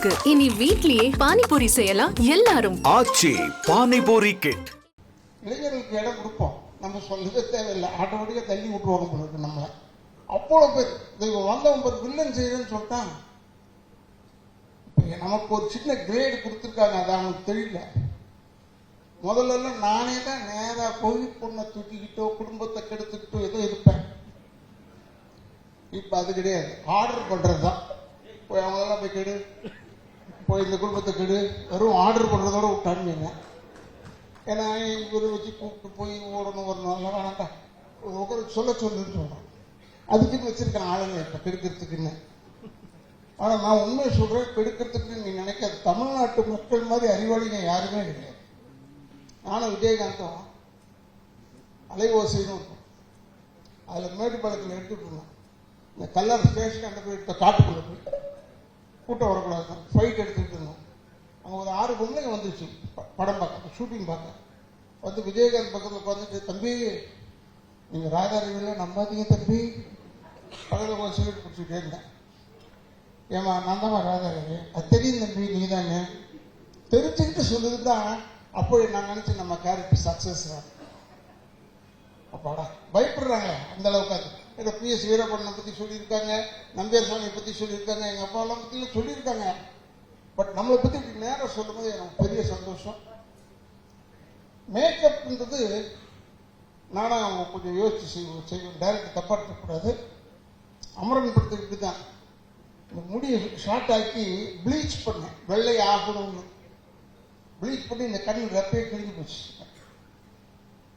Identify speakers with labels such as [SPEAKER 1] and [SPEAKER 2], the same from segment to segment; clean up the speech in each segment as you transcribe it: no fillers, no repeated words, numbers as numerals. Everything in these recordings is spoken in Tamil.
[SPEAKER 1] இருக்கு. இனி வீட்லயே பானிபூரி செய்யலாம் எல்லாரும்.
[SPEAKER 2] ஆச்சி பானிபூரி கிட்.
[SPEAKER 3] இளைஞர்களுக்கு இடம் கொடுப்போம், நம்ம சொல்லவே தேவையில்லை, ஆட்டோமேட்டிக்கா தள்ளி விட்டுருவாங்க போல இருக்கு நம்மள. அவ்வளவு பேர் வந்தவன் பேர் வில்லன் செய்யறேன்னு சொல்லிட்டான். நமக்கு ஒரு சின்ன கிரேடு கொடுத்துருக்காங்க, அது அவனுக்கு தெரியல. முதல்ல நானே தான் நேரா போய் பொண்ணை தூக்கிக்கிட்டோ குடும்பத்தை கெடுத்துக்கிட்டோ ஏதோ இருப்பேன். இப்ப அது கிடையாது, ஆர்டர் பண்றதுதான். போய் அவங்களெல்லாம் போய் கெடு, போய் இந்த குடும்பத்தை கெடு, வெறும் ஆர்டர் பண்றதோட விட்டான்னு. ஏன்னா இவரை வச்சு கூப்பிட்டு போய் ஓடணும் வரணும் வேணாண்டா, சொல்ல சொல்லுன்னு சொல்றான். அதுக்குன்னு வச்சிருக்கேன் ஆளுங்க இப்ப கெடுக்கிறதுக்குன்னு. ஆனா நான் உண்மையை சொல்றேன், கெடுக்கிறதுக்கு நீ நினைக்காது. தமிழ்நாட்டு மக்கள் மாதிரி அறிவாளிங்க யாருமே கிடையாது. நானும் விஜயகாந்தும் அலைவோசைன்னு இருக்கும், அதுல மேட்டுப்பாளையத்தில் எடுத்துட்டு இருந்தோம். இந்த கல்லர் ஸ்டேஷன் அந்த போய் காட்டுக்குள்ள போய் கூட்டம் வரக்கூடாது, ஃபைட் எடுத்துட்டு இருந்தோம். அங்கே ஒரு 6 பொம்பளைங்க வந்துச்சு படம் பார்க்க, ஷூட்டிங் பார்க்க. வந்து விஜயகாந்த் பக்கத்தில் உட்காந்துட்டு, தம்பி நீங்கள் ராதாரவியில நம்பாதீங்க தம்பி, பக்கத்தில் கொஞ்சம் சிகரெட் பிடிச்சிட்டே இருந்தேன். ஏமா நான் தான் ராதாரவி, அது தெரியும் தம்பி, நீ தானே தெரிஞ்சுக்கிட்டு சொல்லுது தான். அப்போ நான் நினைச்சேன் நம்ம கேரக்டர் சக்சஸ் தான். அப்பாடா பயப்படுறாங்க அந்த அளவுக்கு. ஏதோ PS வீரப்பண்ணனை பற்றி சொல்லியிருக்காங்க, நம்பியார் சாமியை பற்றி சொல்லியிருக்காங்க, எங்கள் அப்பாவெல்லாம் பற்றிலாம் சொல்லியிருக்காங்க. பட் நம்மளை பற்றி இப்படி நேரம் சொல்லும்போது எனக்கு பெரிய சந்தோஷம். மேக்கப்ன்றது நானும் அவங்க கொஞ்சம் யோசிச்சு செய்வேன், டைரக்ட் தப்பா இருக்கக்கூடாது. அமரன் படத்துக்கு தான் இந்த முடியை ஷார்ட் ஆக்கி ப்ளீச் பண்ணேன், வெள்ளை ஆகணும்னு. ப்ளீச் பண்ணி இந்த கண் ரெப்பையே கிழிஞ்சு போச்சு.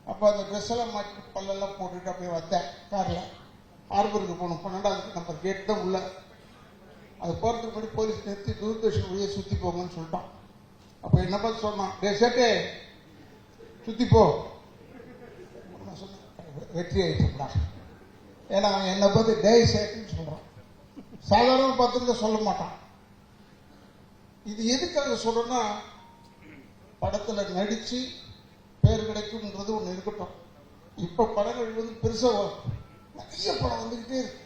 [SPEAKER 3] அப்போ அந்த ட்ரெஸ் எல்லாம் மாட்டி பல்லெல்லாம் போட்டுட்டு அப்படியே வந்தேன் காரில். ஹார்பருக்கு போகணும், 12வது நம்பர் கேட் தான் உள்ள. அது போகிறதுக்கு முன்னாடி போலீஸ் நிறுத்தி தூர்தர்ஷன் வழியை சுற்றி போங்கன்னு சொல்லிட்டான். அப்போ என்ன பார்த்து சொன்னான், டே சேட்டே சுற்றி போ. நான் சொன்னேன் வெற்றி ஆயிடுச்சுடா. ஏன்னா அவன் என்னை பார்த்து டே சேட்டுன்னு சொல்கிறான். சாதாரண பார்த்துருந்தா சொல்ல மாட்டான். இது எதுக்காக சொல்றேன்னா, படத்தில் நடித்து பேர் கிடைக்கும்ன்றது ஒன்று இருக்கட்டும். இப்போ படங்கள் வந்து பெருசாக நிறைய படம் வந்துக்கிட்டே இருக்கு.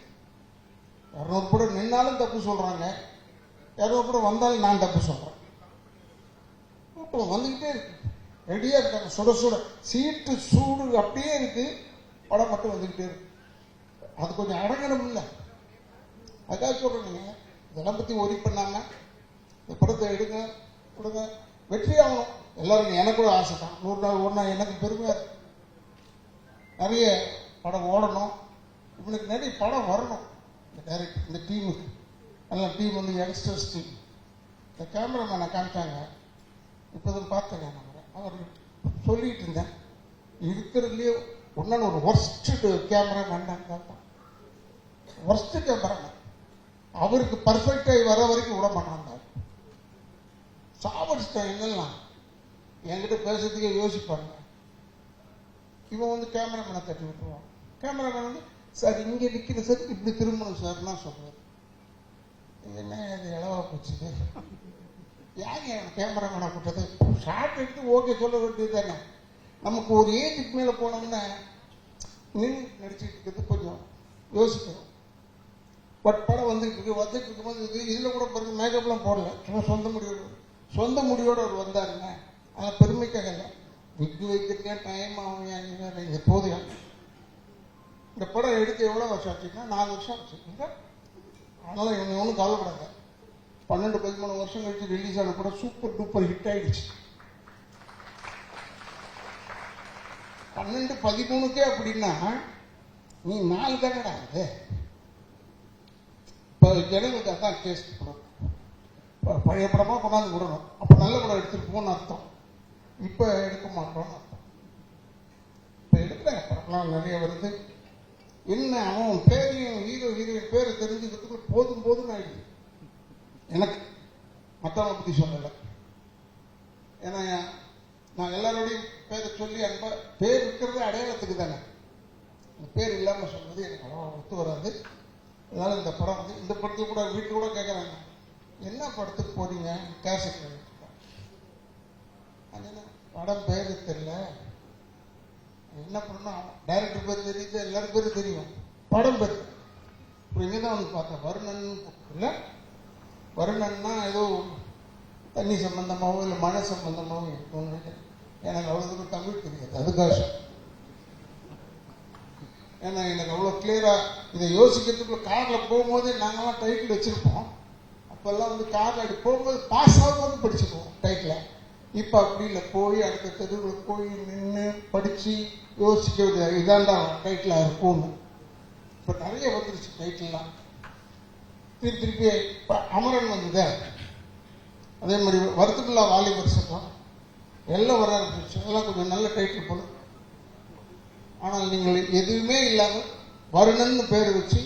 [SPEAKER 3] 200 படம் நின்னாலும் தப்பு சொல்றாங்க, 200 படம் வந்தாலும் நான் தப்பு சொல்றேன். வந்துகிட்டே இருக்கு, ரெடியா இருக்காங்க, சுட சுட சீட்டு சூடு அப்படியே இருக்கு. படம் மட்டும் வந்துகிட்டே இருக்கு. அது கொஞ்சம் அடங்கணும் இல்லை, அதுக்காக சொல்றேன். இதெல்லாம் பத்தி ஒரி பண்ணாம இந்த படத்தை எடுங்க கொடுங்க, வெற்றி ஆகணும். எல்லாரும் எனக்கு கூட ஆசை தான், 100 நாள் ஓடினா எனக்கு பெருமையா இருக்கு. நிறைய படம் ஓடணும், இவனுக்கு நிறைய படம் வரணும். டைரக்ட் இந்த டீமுக்கு நல்ல டீம் வந்து யங்ஸ்டர்ஸ் டீம். இந்த கேமராமேனை காமிச்சாங்க, இப்போதான் பார்த்தேங்க. அவர் சொல்லிட்டு இருந்தேன், இருக்கிறதுலேயே ஒன்னு ஒரு ஒர்ஸ்ட் கேமராமேன் தான். ஒர்ஸ்ட் கேமராமேன், அவருக்கு பர்ஃபெக்டாகி வர வரைக்கும் விட மாட்டாங்க. சாவடிச்சிட்டாங்க எங்கெல்லாம், என்கிட்ட பேசுறதுக்கே யோசிப்பாங்க. இவன் வந்து கேமராமேனை தட்டி விட்டுருவான். கேமராமேன் வந்து சார் இங்கே நிற்கிற சார், இப்படி திரும்பணும் சார்னா சொல்றாரு. என்ன அது இளவா போச்சு, யார் கேமராமேனை கூட்டது ஷார்ட் எடுத்து ஓகே சொல்ல வேண்டியது தானே. நமக்கு ஒரு ஏஜுக்கு மேலே போனோம்னா நின்று நடிச்சுட்டு இருக்கிறது கொஞ்சம் யோசிக்கணும். பட் படம் வந்துட்டு இருக்கும்போது இதில் கூட பாருங்க, மேக்கப்லாம் போடல, சும்மா சொந்த முடிவோடு அவர் வந்தாருங்க. ஆனால் பெருமைக்காக இல்லை, விக்கு வைக்கிறதுக்கே டைம் ஆகும். இந்த போதும் இந்த படம் எடுத்து எவ்வளோ வருஷம் ஆச்சுன்னா 4 வருஷம் ஆச்சுங்க. அதனால இவங்க ஒன்றும் கவலைப்படாங்க. 12-13 வருஷம் கழிச்சு ரிலீஸ் ஆன படம் சூப்பர் டூப்பர் ஹிட் ஆயிடுச்சு. 12-13க்கே அப்படின்னா நீ 4 தானடா அது. இப்போ ஜனங்களுக்கு அதான் டேஸ்ட் படம். பழைய படமா கொண்டாந்து விடணும், அப்போ நல்ல படம் எடுத்துருப்போம்னு அர்த்தம். இப்போ எடுக்க மாட்டோம்னு அர்த்தம். இப்போ எடுக்கிறாங்க படம்லாம் நிறைய வருது. என்ன அவன் பேரையும் ஹீரோயின் பேரை தெரிஞ்சுக்கிறதுக்கு போதும் ஆயிடுது எனக்கு. மற்றவங்களை பற்றி சொல்லலை, ஏன்னா நான் எல்லாரோடையும் பேரை சொல்லி அன்பா பேர் இருக்கிறது அடையாளத்துக்கு தானே. பேர் இல்லாமல் சொல்றது எனக்கு அவ்வளோ ஒத்து வராது. அதனால இந்த படம் வந்து இந்த படத்துக்கு கூட வீட்டு கூட கேட்குறாங்க, என்ன படத்துக்கு போறீங்க, கேசட் படம் பேரு தெரியல, என்ன பண்ணணும், டைரக்டர் பேர் தெரியுது, எல்லாரும் பேரும் தெரியும், படம் பேர். இப்போ இங்கே தான் வந்து பார்த்தேன், வருணன் இல்லை வருணன்னா ஏதோ தண்ணி சம்பந்தமாகவோ இல்லை மழை சம்பந்தமாகவோ இருக்கும்னு நினைக்கிறேன். எனக்கு அவ்வளோ தூரம் தமிழ் தெரியாது, அதுக்காக. ஏன்னா எனக்கு அவ்வளோ கிளியராக இதை யோசிக்கிறதுக்குள்ள காரில் போகும்போதே நாங்கள்லாம் டைட்டில் வச்சுருப்போம். அப்போல்லாம் வந்து காரில் அப்படி போகும்போது பாஸ் ஆகும்போது படிச்சுக்குவோம் டைட்டில். இப்போ அப்படி இல்லை, போய் அடுத்த தெருவில் போய் நின்று படித்து யோசிக்கிறது இதாண்டா டைட்டிலாக இருக்கும்னு. இப்போ நிறைய வந்துருச்சு டைட்டில்லாம். திருப்பி இப்போ அமரன் வந்தது, அதே மாதிரி வருத்தமில்லா வாலிபர் சட்டம் எல்லாம் வர ஆரம்பிச்சு. அதெல்லாம் கொஞ்சம் நல்ல டைட்டில் போல. ஆனால் நீங்கள் எதுவுமே இல்லாமல் வருணன்னு பேர் வச்சு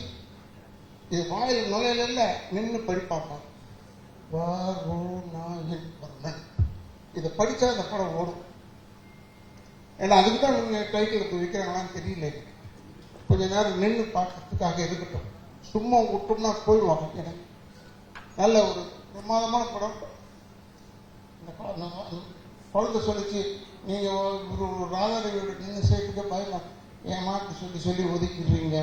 [SPEAKER 3] இது வாயில் நுழையில நின்று படிப்பாங்க. வருணன் இதை படித்தா அந்த படம் ஓடும். ஏன்னா அதுக்கு தான் நீங்கள் டைட்டில் இப்போ விற்கிறாங்களான்னு தெரியல. கொஞ்ச நேரம் நின்று பார்க்கறதுக்காக இருக்கட்டும். சும்மா விட்டோம்னா போயிடுவாங்க. எனக்கு நல்ல ஒரு பிரமாதமான படம். இந்த குழந்தை சொல்லிச்சு, நீங்கள் ஒரு ராதாதேவியோட நின்று சேர்த்துக்க பயமா என் மாட்டு சொல்லி சொல்லி ஒதுக்கிடுறீங்க.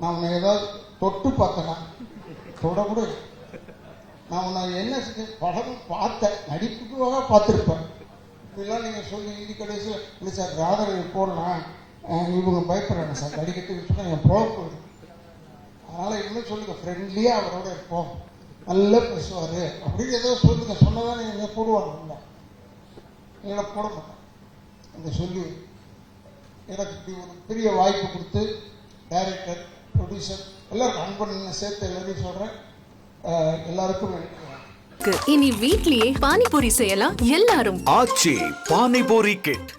[SPEAKER 3] நான் உன்னை ஏதாவது தொட்டு பார்த்தேனா? தொடக்கூட நான் உன்னை என்ன செஞ்ச படம் பார்த்தேன், நடிப்புக்காக பார்த்துருப்பேன். இப்படிலாம் நீங்கள் சொல்லி இந்தி கடைசியில் இல்லை சார் ராதாதேவி போடலாம், இவங்க பயப்படுறாங்க சார் நடிக்கிறதுக்கு சொன்னால் என் போகக்கூடாது. அதனால் இன்னும் சொல்லுங்கள், ஃப்ரெண்ட்லியாக அவரோட இருப்போம், நல்லா பேசுவார் அப்படின்னு ஏதோ சொல்லுங்க. சொன்னதான் நீங்கள் போடுவாங்க. இல்லைன்னா போட மாட்டேன். அந்த சொல்லி எனக்கு இப்படி ஒரு பெரிய வாய்ப்பு கொடுத்து டைரக்டர், ப்ரொடியூசர் எல்லாருக்கும் அன்பன் சேர்த்து எல்லாரையும் சொல்கிறேன். எல்லாருக்கும்
[SPEAKER 1] இனி வீட்லயே பானிபூரி செய்யலாம் எல்லாரும்.
[SPEAKER 2] ஆச்சி பானிபூரி கிட்.